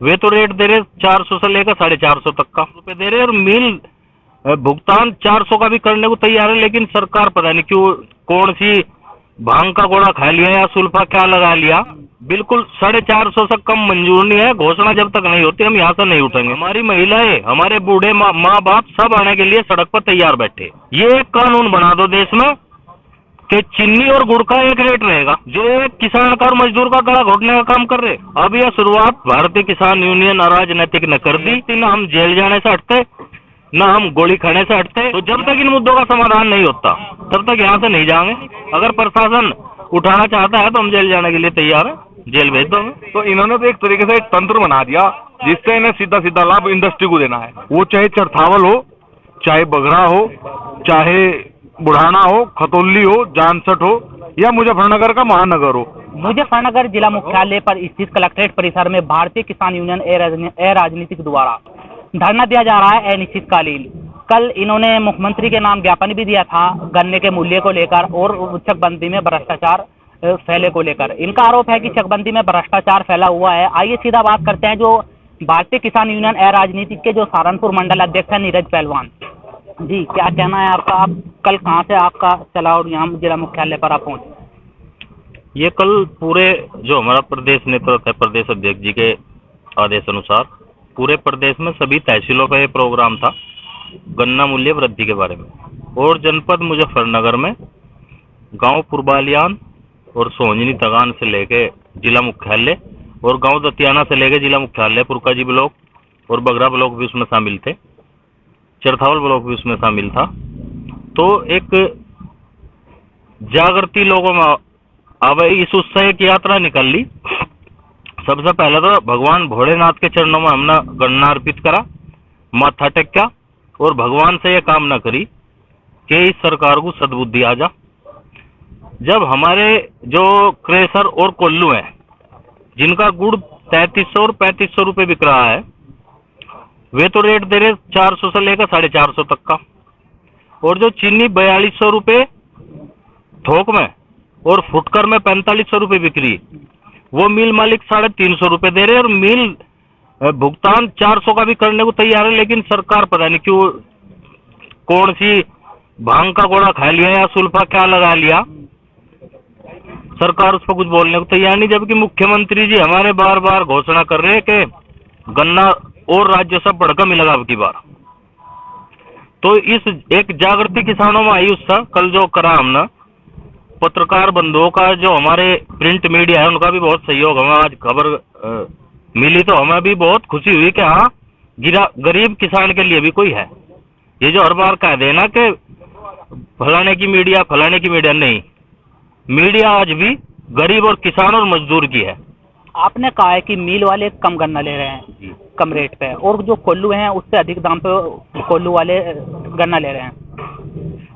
वे तो रेट दे रहे 400 से लेकर 450 तक का रुपए दे रहे और मील भुगतान 400 का भी करने को तैयार है, लेकिन सरकार पता नहीं क्यों कौन सी भांग का गोला खा लिया या सुल्फा क्या लगा लिया, बिल्कुल 450 से कम मंजूर नहीं है। घोषणा जब तक नहीं होती हम यहाँ से नहीं उठेंगे। हमारी महिलाएं, हमारे बूढ़े माँ बाप सब आने के लिए सड़क पर तैयार बैठे। ये एक कानून बना दो देश में कि चीनी और गुड़ का एक रेट रहेगा, जो एक किसान का और मजदूर का गला घोटने का काम कर रहे। अब यह शुरुआत भारतीय किसान यूनियन अराजनैतिक ने कर दी। ना हम जेल जाने से हटते, ना हम गोली खाने से हटते। तो जब तक इन मुद्दों का समाधान नहीं होता तब तक यहाँ से नहीं जाएंगे। अगर प्रशासन उठाना चाहता है तो हम जेल जाने के लिए तैयार है, जेल भेज दो। तो इन्होंने तो एक तरीके से एक तंत्र बना दिया जिससे इन्हें सीधा सीधा लाभ इंडस्ट्री को देना है। वो चाहे चरथावल हो, चाहे बघरा हो, चाहे बुढ़ाना हो, खतौली हो, जानसठ हो या मुजफ्फरनगर का महानगर हो। मुजफ्फरनगर जिला मुख्यालय पर स्थित कलेक्ट्रेट परिसर में भारतीय किसान यूनियन अराजनीतिक द्वारा धरना दिया जा रहा है अनिश्चितकालीन। कल इन्होंने मुख्यमंत्री के नाम ज्ञापन भी दिया था गन्ने के मूल्य को लेकर और चकबंदी में भ्रष्टाचार फैले को लेकर। इनका आरोप है कि चकबंदी में भ्रष्टाचार फैला हुआ है। आइए सीधा बात करते हैं जो भारतीय किसान यूनियन अराजनीतिक के जो सहारनपुर मंडल अध्यक्ष है नीरज पहलवान जी, क्या कहना है आपका? आप कल कहाँ से आपका चला और यहाँ जिला मुख्यालय पर आप पहुंचे? ये कल पूरे जो हमारा प्रदेश नेतृत्व है, प्रदेश अध्यक्ष जी के आदेश अनुसार पूरे प्रदेश में सभी तहसीलों पर यह प्रोग्राम था गन्ना मूल्य वृद्धि के बारे में। और जनपद मुजफ्फरनगर में गांव पुरबालियान और सोहंजनी तगान से लेके जिला मुख्यालय और गांव दतियाना से लेके जिला मुख्यालय पुरकाजी ब्लॉक और बगरा ब्लॉक भी उसमें शामिल थे, चरथावल ब्लॉक भी उसमें शामिल था। तो एक जागृति लोगों में अब इस उत्साह की यात्रा निकल ली। सबसे पहले तो भगवान भोलेनाथ के चरणों में हमने गन्ना अर्पित करा, माथा टेक्या और भगवान से यह कामना करी कि इस सरकार को सद्बुद्धि आ जा। जब हमारे जो क्रेशर और कोल्लू हैं जिनका गुड़ 3300 और 3500 रुपए बिक रहा है, वे तो रेट दे रहे 400 से लेकर 450 तक का। और जो चीनी 4200 रुपए थोक में और फुटकर में 4500 रुपए बिक रही, वो मिल मालिक 350 रुपए दे रहे और मिल भुगतान 400 का भी करने को तैयार है, लेकिन सरकार पता नहीं क्यों कौन सी भांग का गोला खा लिया या सुल्फा क्या लगा लिया, सरकार उस पर कुछ बोलने को तैयार नहीं। जबकि मुख्यमंत्री जी हमारे बार बार घोषणा कर रहे हैं कि गन्ना और राज्य सब बढ़कर मिलेगा अब की बार। तो इस एक जागृति किसानों में आई उत्साह। कल जो करा हमने पत्रकार बंधुओं का, जो हमारे प्रिंट मीडिया है उनका भी बहुत सहयोग हमें आज खबर मिली, तो हमें भी बहुत खुशी हुई कि हाँ गरीब किसान के लिए भी कोई है। ये जो हर बार कह देना कि फलाने की मीडिया नहीं, मीडिया आज भी गरीब और किसान और मजदूर की है। आपने कहा है कि मिल वाले कम गन्ना ले रहे हैं कम रेट पे, और जो कोल्लू हैं उससे अधिक दाम पे कोल्लू वाले गन्ना ले रहे हैं।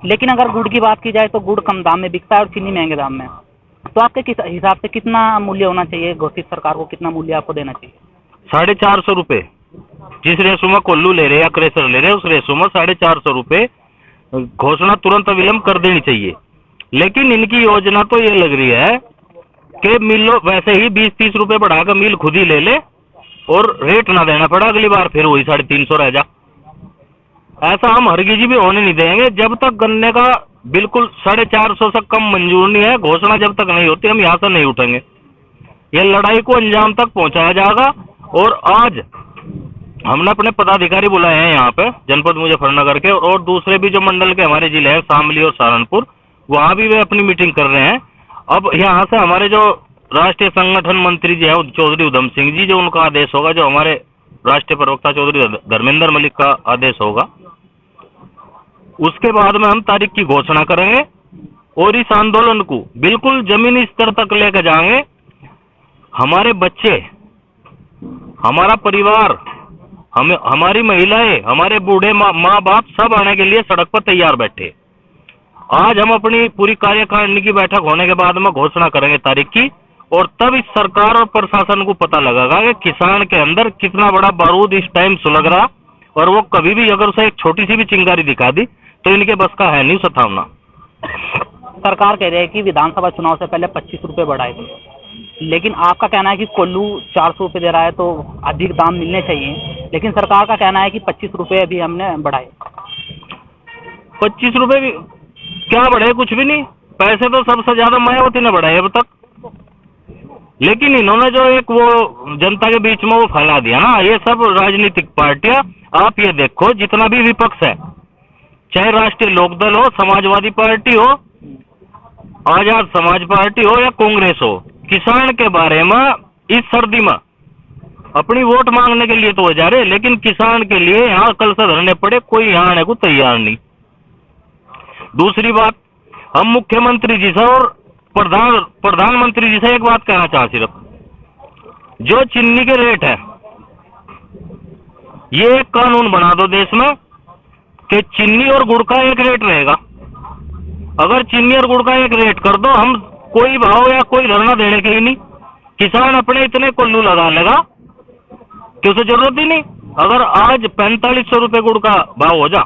लेकिन अगर गुड़ की बात की जाए तो गुड़ कम दाम में बिकता है और चीनी महंगे दाम में। तो आपके किस हिसाब से कितना मूल्य होना चाहिए? घोषित सरकार को कितना मूल्य आपको देना चाहिए? 450 रुपए जिस रेशो में कोल्लू ले रहे या क्रेशर ले रहे उस रेशो में 450 रुपए घोषणा तुरंत अविलंब कर देनी चाहिए। लेकिन इनकी योजना तो ये लग रही है कि मिलो वैसे ही 20-30 रुपए बढ़ाकर मिल खुद ही ले ले और रेट ना देना पड़ा, अगली बार फिर वही 350 रह जा। ऐसा हम हरगिज भी होने नहीं देंगे जब तक गन्ने का बिल्कुल 450 से कम मंजूर नहीं है। घोषणा जब तक नहीं होती हम यहाँ से नहीं उठेंगे। ये लड़ाई को अंजाम तक पहुंचाया जाएगा। और आज हमने अपने पदाधिकारी बुलाए हैं यहाँ पे जनपद मुजफ्फरनगर के, और दूसरे भी जो मंडल के हमारे जिले हैं शामली और सहारनपुर, वहां भी वे अपनी मीटिंग कर रहे हैं। अब यहाँ से हमारे जो राष्ट्रीय संगठन मंत्री जी है चौधरी उधम सिंह जी, जो उनका आदेश होगा, जो हमारे राष्ट्रीय प्रवक्ता चौधरी धर्मेंद्र मलिक का आदेश होगा, उसके बाद में हम तारीख की घोषणा करेंगे और इस आंदोलन को बिल्कुल जमीनी स्तर तक लेकर जाएंगे। हमारे बच्चे, हमारा परिवार, हमारी महिलाएं, हमारे बूढ़े माँ बाप सब आने के लिए सड़क पर तैयार बैठे। आज हम अपनी पूरी कार्यकारिणी की बैठक होने के बाद में घोषणा करेंगे तारीख की, और तब इस सरकार और प्रशासन को पता लगेगा कि किसान के अंदर कितना बड़ा बारूद इस टाइम सुलग रहा, और वो कभी भी अगर उसे एक छोटी सी भी चिंगारी दिखा दी तो इनके बस का है नहीं उसे थामना। सरकार कह रही है कि विधानसभा चुनाव से पहले 25 रुपए बढ़ाएगी। लेकिन आपका कहना है कि कोल्लू 400 रुपये दे रहा है तो अधिक दाम मिलने चाहिए, लेकिन सरकार का कहना है कि 25 रुपये अभी हमने बढ़ाए। 25 रुपए क्या बढ़े? कुछ भी नहीं। पैसे तो सबसे ज्यादा मायावती ने बढ़ाए अब तक, लेकिन इन्होंने जो एक वो जनता के बीच में वो फैला दिया ना, ये सब राजनीतिक पार्टियां, आप ये देखो जितना भी विपक्ष है, चाहे राष्ट्रीय लोकदल हो, समाजवादी पार्टी हो, आजाद समाज पार्टी हो या कांग्रेस हो, किसान के बारे में इस सर्दी में अपनी वोट मांगने के लिए तो वो जा रहे, लेकिन किसान के लिए यहाँ कल से धरने पड़े, कोई यहाँ आने को तैयार नहीं। दूसरी बात, हम मुख्यमंत्री जी से और प्रधानमंत्री जी से एक बात कहना चाह, सिर्फ जो चीनी के रेट है, ये एक कानून बना दो देश में कि चीनी और गुड़ का एक रेट रहेगा। अगर चीनी और गुड़ का एक रेट कर दो, हम कोई भाव या कोई धरना देने के ही नहीं। किसान अपने इतने कोल्लू लगा लेगा कि उसे जरूरत ही नहीं। अगर आज 4500 रुपए गुड़ का भाव हो जा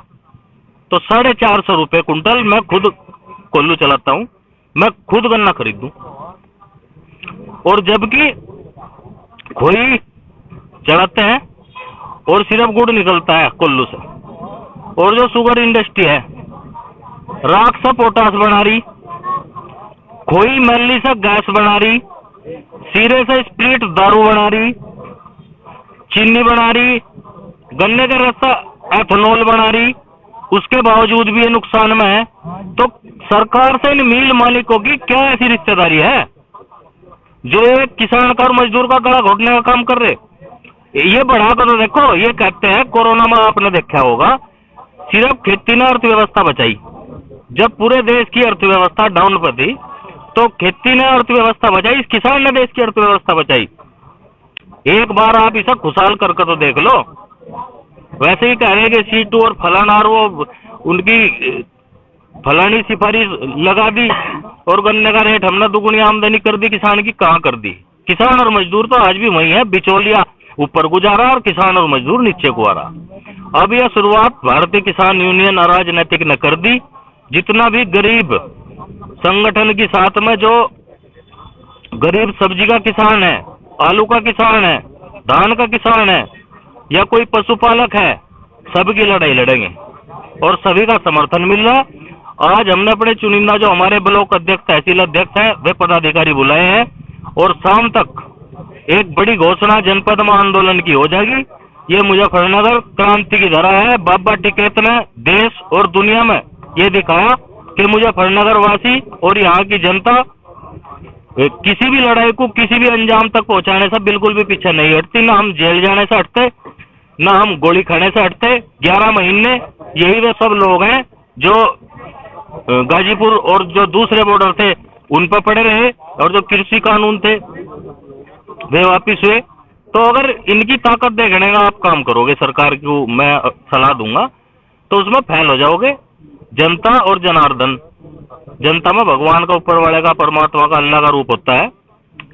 तो 450 रुपए कुंटल मैं खुद कोल्लू चलाता हूं, मैं खुद गन्ना खरीद दूं। और जबकि खोई चलाते हैं और सिर्फ गुड़ निकलता है कोल्लू से, और जो शुगर इंडस्ट्री है राख से पोटास बना रही, खोई मैली से गैस बना रही, सीरे से स्प्रिट दारू बना रही, चीनी बना रही, गन्ने का रस से एथेनॉल बना रही, उसके बावजूद भी ये नुकसान में है। तो सरकार से इन मिल मालिकों की क्या ऐसी रिश्तेदारी है जो एक किसान का और मजदूर का गला घोटने का काम कर रहे? ये बढ़ाकर तो देखो, ये कहते हैं कोरोना में आपने देखा होगा सिर्फ खेती ने अर्थव्यवस्था बचाई। जब पूरे देश की अर्थव्यवस्था डाउन पर थी तो खेती ने अर्थव्यवस्था बचाई, किसान ने देश की अर्थव्यवस्था बचाई। एक बार आप इसे खुशहाल करके तो देख लो। वैसे ही कह रहे कि C2 और फलाना और वो उनकी फलानी सिफारिश लगा दी और गन्ने का रेट हमने दुगुनी आमदनी कर दी, किसान की कहाँ कर दी? किसान और मजदूर तो आज भी वही है, बिचौलिया ऊपर गुजारा और किसान और मजदूर नीचे को आ रहा। अब यह शुरुआत भारतीय किसान यूनियन अराजनैतिक ने कर दी। जितना भी गरीब संगठन के साथ में जो गरीब सब्जी का किसान है, आलू का किसान है, धान का किसान है या कोई पशुपालक है, सबकी लड़ाई लड़ेंगे और सभी का समर्थन मिल रहा है। आज हमने अपने चुनिंदा जो हमारे ब्लॉक अध्यक्ष, तहसील अध्यक्ष हैं, वे पदाधिकारी बुलाए हैं और शाम तक एक बड़ी घोषणा जनपद में आंदोलन की हो जाएगी। ये मुजफ्फरनगर क्रांति की धरा है। बाबा टिकैत ने देश और दुनिया में ये दिखाया कि मुजफ्फरनगर वासी और यहाँ की जनता किसी भी लड़ाई को किसी भी अंजाम तक पहुंचाने से बिल्कुल भी पीछे नहीं हटती। ना हम जेल जाने से हटते, ना हम गोली खाने से हटते। 11 महीने यही वे सब लोग हैं जो गाजीपुर और जो दूसरे बॉर्डर थे उन पर पड़े रहे और जो कृषि कानून थे वे वापिस हुए। तो अगर इनकी ताकत देखने का आप काम करोगे, सरकार को मैं सलाह दूंगा, तो उसमें फेल हो जाओगे। जनता और जनार्दन, जनता में भगवान का, ऊपर वाले का, परमात्मा का, अल्लाह का रूप होता है।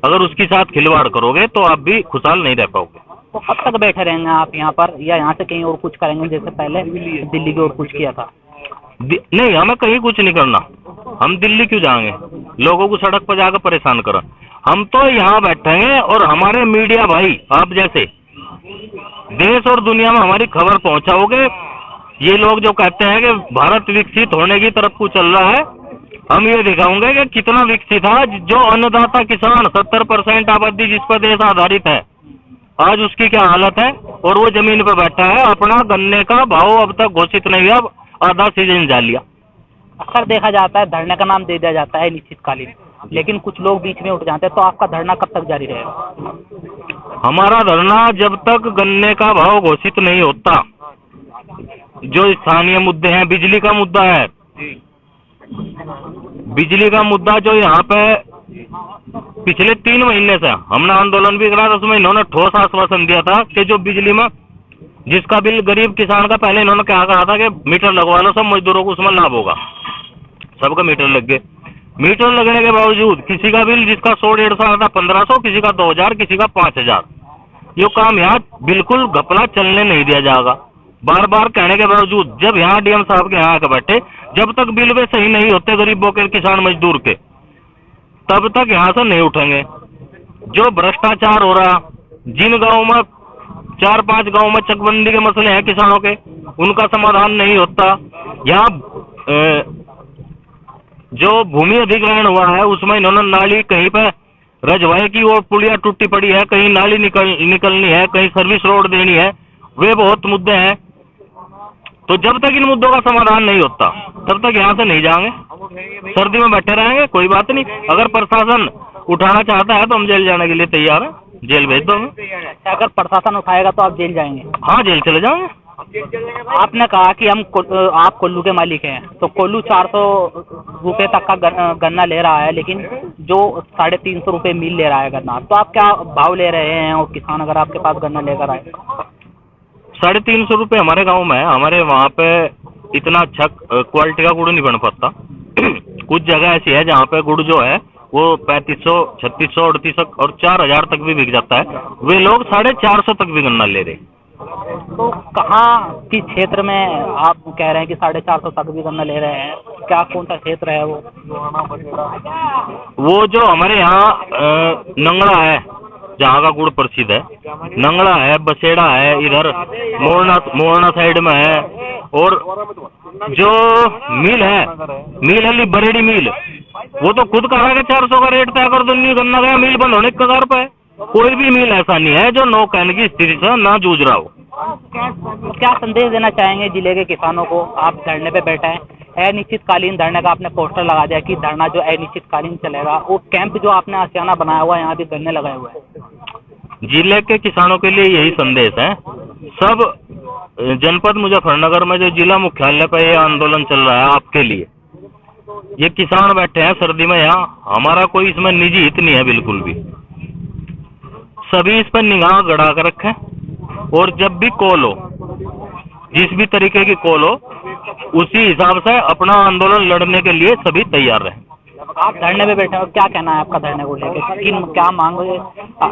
अगर उसके साथ खिलवाड़ करोगे तो आप भी खुशहाल नहीं रह पाओगे। तो कब तक बैठे रहेंगे आप यहाँ पर, या यहाँ से कहीं और कुछ करेंगे जैसे पहले दिल्ली की ओर कुछ किया था? नहीं, हमें कहीं कुछ नहीं करना। हम दिल्ली क्यों जाएंगे लोगों को सड़क पर जाकर परेशान करें? हम तो यहाँ बैठेंगे और हमारे मीडिया भाई आप जैसे देश और दुनिया में हमारी खबर पहुंचाओगे। ये लोग जो कहते हैं कि भारत विकसित होने की तरफ को चल रहा है, हम ये दिखाऊंगे कि कितना विकसित है। जो अन्नदाता किसान 70% आबादी जिस पर देश आधारित है, आज उसकी क्या हालत है? और वो जमीन पर बैठा है, अपना गन्ने का भाव अब तक घोषित नहीं हुआ, आधा सीजन जा लिया। अक्सर देखा जाता है धरने का नाम दे दिया जाता है निश्चितकालीन, लेकिन कुछ लोग बीच में उठ जाते हैं। तो आपका धरना कब तक जारी रहेगा? हमारा धरना जब तक गन्ने का भाव घोषित नहीं होता। जो स्थानीय मुद्दे हैं, बिजली का मुद्दा है, बिजली का मुद्दा जो यहाँ पे पिछले 3 महीने से हमने आंदोलन भी करा था, उसमें इन्होंने ठोस आश्वासन दिया था कि जो बिजली में जिसका बिल गरीब किसान का, पहले इन्होंने क्या कहा था कि मीटर लगवा लो, सब मजदूरों को उसमें लाभ होगा। सबका मीटर लग गए। मीटर लगने के बावजूद किसी का बिल जिसका 100-150 आता 1500, किसी का 2000, किसी का 5000। ये काम यहाँ बिल्कुल घपला चलने नहीं दिया जाएगा। बार बार कहने के बावजूद जब यहाँ डीएम साहब के यहाँ आकर बैठे, जब तक बिल वे सही नहीं होते गरीबों के, किसान मजदूर के, तब तक यहाँ से नहीं उठेंगे। जो भ्रष्टाचार हो रहा, जिन गांव में 4-5 गांव में चकबंदी के मसले हैं किसानों के, उनका समाधान नहीं होता। यहाँ जो भूमि अधिग्रहण हुआ है उसमें इन्होंने नाली कहीं पे रजवाए की वो पुलिया टूटी पड़ी है, कहीं नाली निकलनी है, कहीं सर्विस रोड देनी है, वे बहुत मुद्दे हैं। तो जब तक इन मुद्दों का समाधान नहीं होता तब तक यहाँ से नहीं जाएंगे, सर्दी में बैठे रहेंगे, कोई बात नहीं। अगर प्रशासन उठाना चाहता है तो हम जेल जाने के लिए तैयार हैं, जेल भेज दो हमें। अगर प्रशासन उठाएगा तो आप जेल जाएंगे? हाँ, जेल चले जाएंगे। आपने कहा कि आप कोल्लू के मालिक हैं, तो कोल्लू 400 रुपये तक का गन्ना ले रहा है, लेकिन जो 350 रुपये मील ले रहा है गन्ना, तो आप क्या भाव ले रहे हैं? और किसान अगर आपके पास गन्ना लेकर आए? 350 रुपये हमारे गांव में है। हमारे वहाँ पे इतना अच्छा क्वालिटी का गुड़ नहीं बन पाता। कुछ जगह ऐसी है जहाँ पे गुड़ जो है वो 3500, 3600, 3800 और 4000 तक भी बिक जाता है। वे लोग 450 तक भी गन्ना ले रहे। तो कहाँ किस क्षेत्र में आप कह रहे हैं कि 450 तक भी गन्ना ले रहे हैं? क्या कौन सा क्षेत्र है वो? वो जो हमारे यहाँ नंगड़ा है, जहाँ का गुड़ प्रसिद्ध है, नंगड़ा है, बसेड़ा है, इधर मोरना साइड में है। और जो मिल है बरेडी मिल, वो तो खुद कहा कि 400 का रेट तय कर दो, नहीं गन्ना गया, मिल बंद होने के कगार पे है। कोई भी मिल ऐसा नहीं है जो नो कहने की स्थिति से ना जूझ रहा हो। क्या संदेश देना चाहेंगे जिले के किसानों को? आप धरने पे बैठे हैं, अनिश्चितकालीन धरने का आपने पोस्टर लगा दिया कि धरना जो अनिश्चितकालीन चलेगा। वो कैंप जो आपने आशियाना बनाया हुआ है, यहाँ भी धरने लगाए हुए हैं। जिले के किसानों के लिए यही संदेश है। सब जनपद मुजफ्फरनगर में जो जिला मुख्यालय पर यह आंदोलन चल रहा है आपके लिए, ये किसान बैठे हैं सर्दी में यहाँ, हमारा कोई इसमें निजी हित नहीं है बिल्कुल भी। सभी इस पर निगाह गड़ा कर रखें, और जब भी कॉल हो, जिस भी तरीके की कॉल हो, उसी हिसाब से अपना आंदोलन लड़ने के लिए सभी तैयार रहें। आप धरने में बैठे हो, क्या कहना है आपका धरने को लेकर? क्या मांग?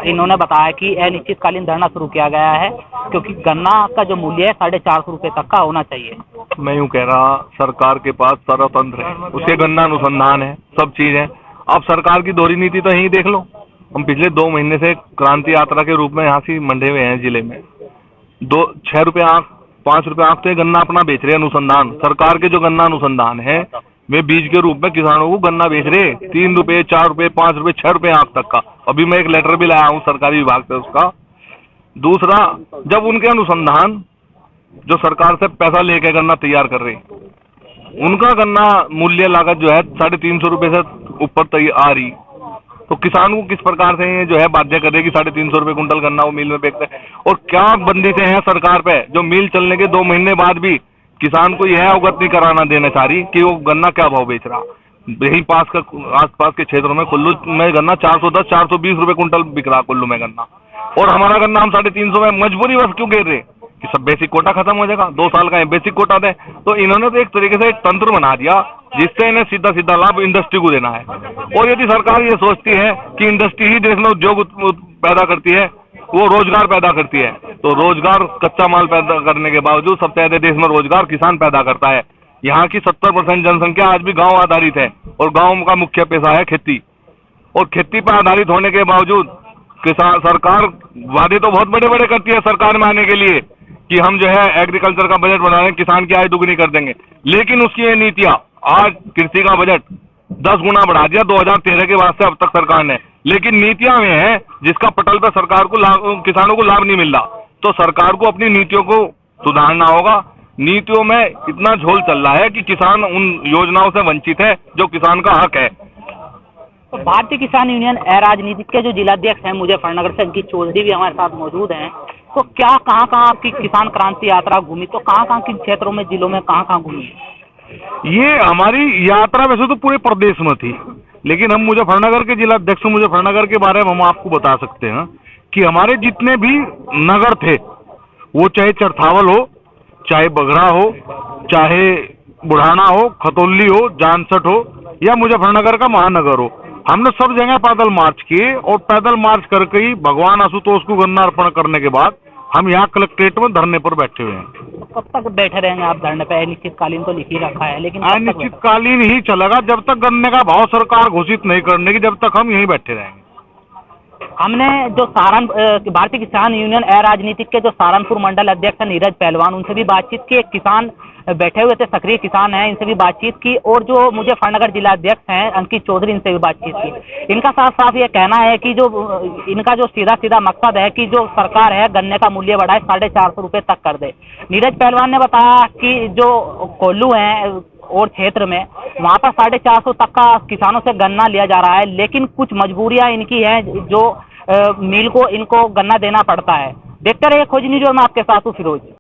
इन्होंने बताया कि अनिश्चितकालीन धरना शुरू किया गया है क्योंकि गन्ना का जो मूल्य है 450 रुपये तक का होना चाहिए। मैं यूँ कह रहा, सरकार के पास सारा तंत्र है, उसके गन्ना अनुसंधान है, सब चीज है। अब सरकार की दोहरी नीति तो यही देख लो। हम पिछले 2 महीने से क्रांति यात्रा के रूप में यहाँ से मंडे हुए हैं जिले में। 6 रुपये आंख, 5 रुपये आंख तो ये गन्ना अपना बेच रहे हैं अनुसंधान। सरकार के जो गन्ना अनुसंधान है वे बीज के रूप में किसानों को गन्ना बेच रहे, 3 रुपये, 4 रुपये, 5 रुपये, 6 रुपये आंख तक का। अभी मैं एक लेटर भी लाया हूँ सरकारी विभाग से उसका। दूसरा, जब उनके अनुसंधान जो सरकार से पैसा लेके गन्ना तैयार कर रहे, उनका गन्ना मूल्य लागत जो है 350 रुपये से ऊपर तैयार आ रही, तो किसान को किस प्रकार से ये जो है बाध्य कर रहे कि 350 रुपये कुंटल गन्ना वो मिल में बेचते हैं। और क्या बंदिशें हैं सरकार पे जो मिल चलने के 2 महीने बाद भी किसान को यह अवगत नहीं कराना देना चाह रही कि वो गन्ना क्या भाव बेच रहा। यही आसपास के क्षेत्रों में कुल्लू में गन्ना 410, 420 रुपये कुंटल बिक रहा कुल्लू में गन्ना, और हमारा गन्ना हम 350 में मजबूरी बस क्यों गिर रहे कि सब बेसिक कोटा खत्म हो जाएगा, 2 साल का बेसिक कोटा दे। तो इन्होंने तो एक तरीके से एक तंत्र बना दिया जिससे इन्हें सीधा सीधा लाभ इंडस्ट्री को देना है। और यदि सरकार ये सोचती है कि इंडस्ट्री ही देश में उद्योग पैदा करती है, वो रोजगार पैदा करती है, तो रोजगार कच्चा माल पैदा करने के बावजूद सबसे ज्यादा देश में रोजगार किसान पैदा करता है। यहाँ की 70% जनसंख्या आज भी गांव आधारित है और गांव का मुख्य पेशा है खेती। और खेती पर आधारित होने के बावजूद किसान सरकार वादे तो बहुत बड़े बड़े करती है सरकार में आने के लिए कि हम जो है एग्रीकल्चर का बजट बढ़ा रहे हैं, किसान की आय दुगनी कर देंगे, लेकिन उसकी ये नीतियां, आज कृषि का बजट 10 गुना बढ़ा दिया 2013 के बाद से अब तक सरकार ने, लेकिन नीतियां में है जिसका पटल पर सरकार को किसानों को लाभ नहीं मिल रहा। तो सरकार को अपनी नीतियों को सुधारना होगा। नीतियों में इतना झोल चल रहा है कि किसान उन योजनाओं से वंचित है जो किसान का हक है। तो भारतीय किसान यूनियन अराजनीतिक के जो जिलाध्यक्ष हैं मुजफ्फरनगर से, अंकित चौधरी भी हमारे साथ मौजूद हैं। तो क्या कहाँ आपकी किसान क्रांति यात्रा घूमी? तो कहाँ किन क्षेत्रों में, जिलों में कहाँ घूमी? ये हमारी यात्रा वैसे तो पूरे प्रदेश में थी, लेकिन हम मुजफ्फरनगर के जिलाध्यक्ष मुजफ्फरनगर के बारे में हम आपको बता सकते हैं कि हमारे जितने भी नगर थे, वो चाहे चरथावल हो, चाहे बघरा हो, चाहे बुढ़ाना हो, खतौली हो, जानसठ हो, या मुजफ्फरनगर का महानगर हो, हमने सब जगह पैदल मार्च किए। और पैदल मार्च करके ही भगवान आशुतोष को गन्ना अर्पण करने के बाद हम यहाँ कलेक्ट्रेट में धरने पर बैठे हुए हैं। तो कब तक बैठे रहेंगे आप धरने पे? अनिश्चितकालीन तो लिख ही रखा है, लेकिन अनिश्चितकालीन ही चलेगा जब तक गन्ने का भाव सरकार घोषित नहीं करने की, जब तक हम यहीं बैठे रहेंगे। हमने जो भारतीय किसान यूनियन अराजनीतिक के जो सहारनपुर मंडल अध्यक्ष हैं नीरज पहलवान, उनसे भी बातचीत की। एक किसान बैठे हुए थे, सक्रिय किसान हैं, इनसे भी बातचीत की। और जो मुजफ्फरनगर जिला अध्यक्ष हैं अंकित चौधरी, इनसे भी बातचीत की। इनका साफ साफ ये कहना है कि जो इनका जो सीधा सीधा मकसद है कि जो सरकार है गन्ने का मूल्य बढ़ाए 450 रुपए तक कर दे। नीरज पहलवान ने बताया कि जो कोल्लू है और क्षेत्र में वहां पर 450 तक का किसानों से गन्ना लिया जा रहा है, लेकिन कुछ मजबूरियां इनकी हैं जो मिल को इनको गन्ना देना पड़ता है। देखते रहिए खोज न्यूज़, मैं आपके साथ हूँ फिरोज।